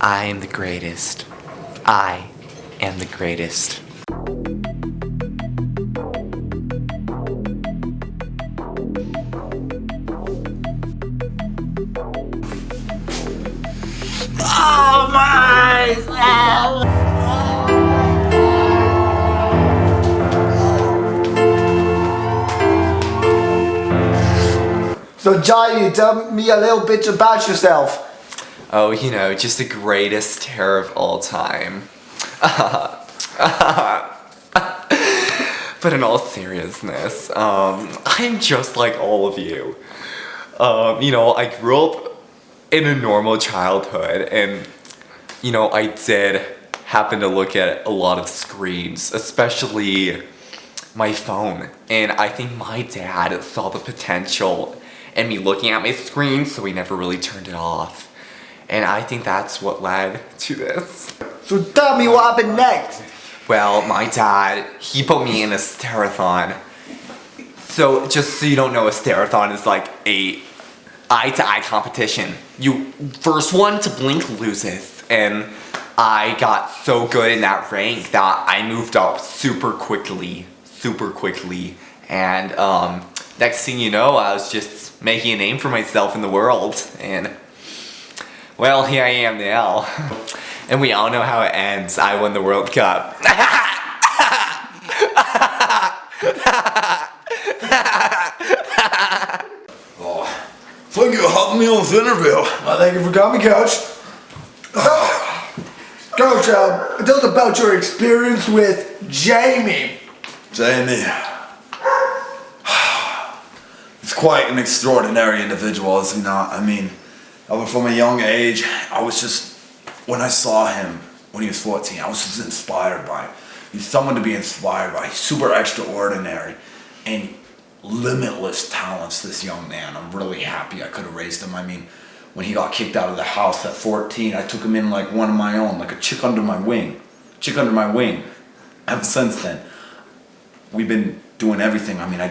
I am the greatest. I am the greatest. Oh my! So Jaime, tell me a little bit about yourself. Oh, you know, just the greatest terror of all time. But in all seriousness, I'm just like all of you. You know, I grew up in a normal childhood, and you know, I did happen to look at a lot of screens, especially my phone. And I think my dad saw the potential in me looking at my screen, so he never really turned it off. And I think that's what led to this. So tell me what happened next. Well, my dad, he put me in a stare-a-thon. So, just so you don't know, a stare-a-thon is like a eye-to-eye competition. You first one to blink loses, and I got so good in that rank that I moved up super quickly, and next thing you know, I was just making a name for myself in the world, and well, here I am now. And we all know how it ends. I won the World Cup. Oh, thank you for helping me on this interview. Well, thank you for coming, Coach. Coach, tell us about your experience with Jaime. Jamie. He's quite an extraordinary individual, is he not? I mean, from a young age, when I saw him when he was 14, I was just inspired by him. He's someone to be inspired by. He's super extraordinary and limitless talents, this young man. I'm really happy I could have raised him. I mean, when he got kicked out of the house at 14, I took him in like one of my own, like a chick under my wing. Ever since then, we've been doing everything. I mean, I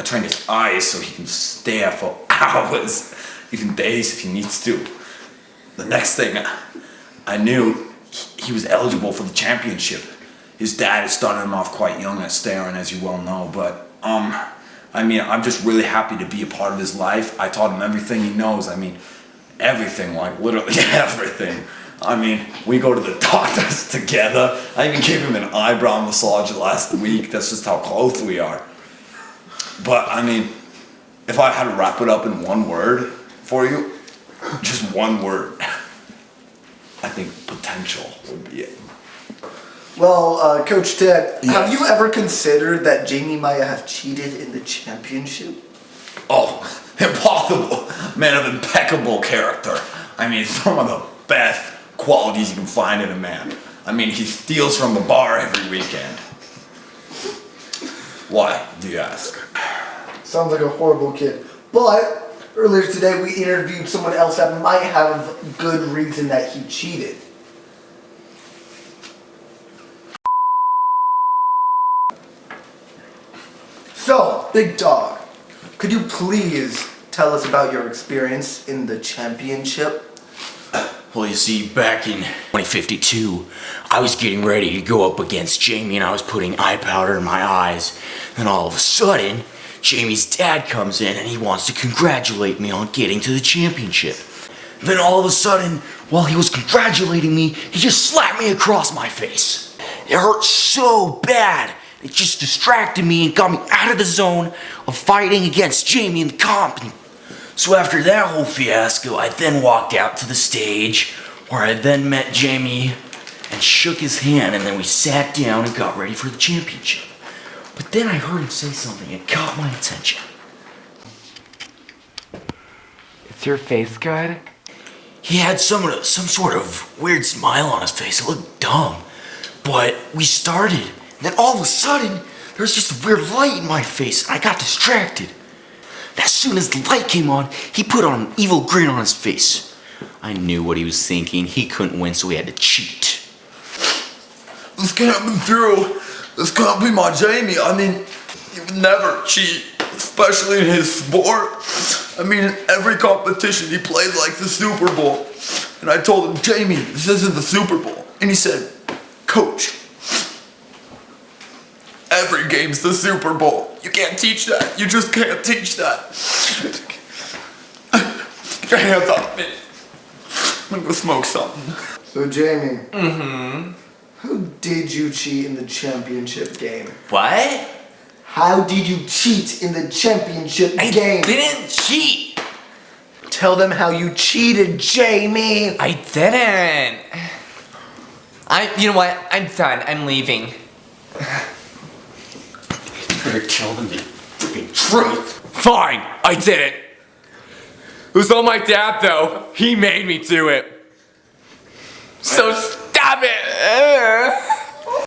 trained his eyes so he can stare for hours, even days if he needs to. The next thing I knew, he was eligible for the championship. His dad had started him off quite young at staring, as you well know, but I mean, I'm just really happy to be a part of his life. I taught him everything he knows. I mean, everything, like literally everything. I mean, we go to the doctors together. I even gave him an eyebrow massage last week. That's just how close we are. But I mean, if I had to wrap it up in one word for you, just one word, I think potential would be it. Well, Coach Ted, Yes. have you ever considered that Jaime might have cheated in the championship? Oh, impossible. Man of impeccable character. I mean, some of the best qualities you can find in a man. I mean, he steals from the bar every weekend. Why, do you ask? Sounds like a horrible kid. But earlier today we interviewed someone else that might have good reason that he cheated. So, Big Dog, could you please tell us about your experience in the championship? Well, you see, back in 2052, I was getting ready to go up against Jaime, and I was putting eye powder in my eyes. Then all of a sudden, Jamie's dad comes in and he wants to congratulate me on getting to the championship. Then all of a sudden, while he was congratulating me, he just slapped me across my face. It hurt so bad. It just distracted me and got me out of the zone of fighting against Jaime and the company. So after that whole fiasco, I then walked out to the stage where I then met Jaime and shook his hand, and then we sat down and got ready for the championship. But then I heard him say something that caught my attention. Is your face good? He had some sort of weird smile on his face. It looked dumb. But we started, and then all of a sudden, there was just a weird light in my face, and I got distracted. And as soon as the light came on, he put on an evil grin on his face. I knew what he was thinking. He couldn't win, so he had to cheat. This can't be true. This can't be my Jamie. I mean, he would never cheat, especially in his sport. I mean, in every competition he played like the Super Bowl. And I told him, Jamie, this isn't the Super Bowl. And he said, Coach, every game's the Super Bowl. You can't teach that. You just can't teach that. Get your hands off me. I'm gonna go smoke something. So Jamie. Who did you cheat in the championship game? What? How did you cheat in the championship I game? didn't cheat. Tell them how you cheated, Jamie. I didn't. You know what? I'm done. I'm leaving. You better tell them the freaking truth. Fine, I did it. It was all my dad though. He made me do it. So stop it.